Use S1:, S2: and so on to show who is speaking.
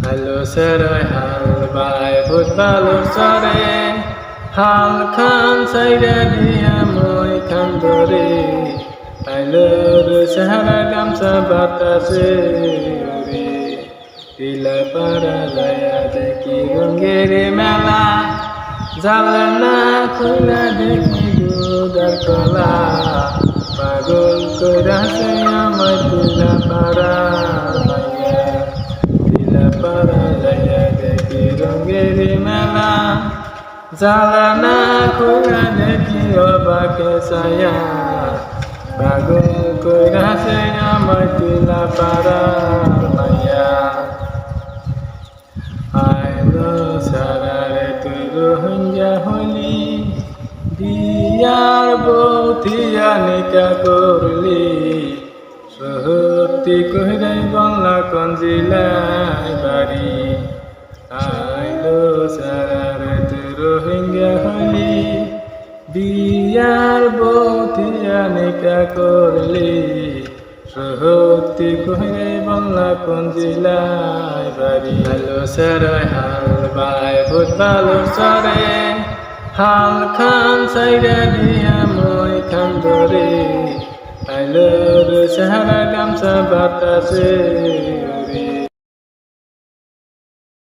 S1: আলো সেরয় হাল বাই ফুটবালুর চরে হাল খান সাইরা দিয়া মই খান ধরে আলোর চেহারা গামছা বাতাসে উড়ে দিলা পারা যায়া দেখি রঙের মেলা জালনা খুলা দেখি দুধার কলা পাগল কইরাছে আমার দিলা পারা পারা যাইয়া দেখি রঙের মেলা জালানা খুলা দেখি অবাকে ছায়া পাগল কইরাছে আমার দিলা পারা মাইয়া আইলো সারারে তুই রোহিঙ্গা হলি বিয়ার বউথিয়া নিকা করলি সত্যি কইরাই বাংলা কঞ্জিলাই বাড়ি আইলো সারারে তুই রোহিঙ্গা হলি বিয়ার বউথিয়া নিকা করলি সত্যি কইরাই বাংলা কঞ্জিলাই বাড়ি আইলো সারায় হাল বাই ফুটবালুর চরে হাল খান সাইরা দিয়া মই খান ধরে আলোর চেহারা গামছা বাতাসে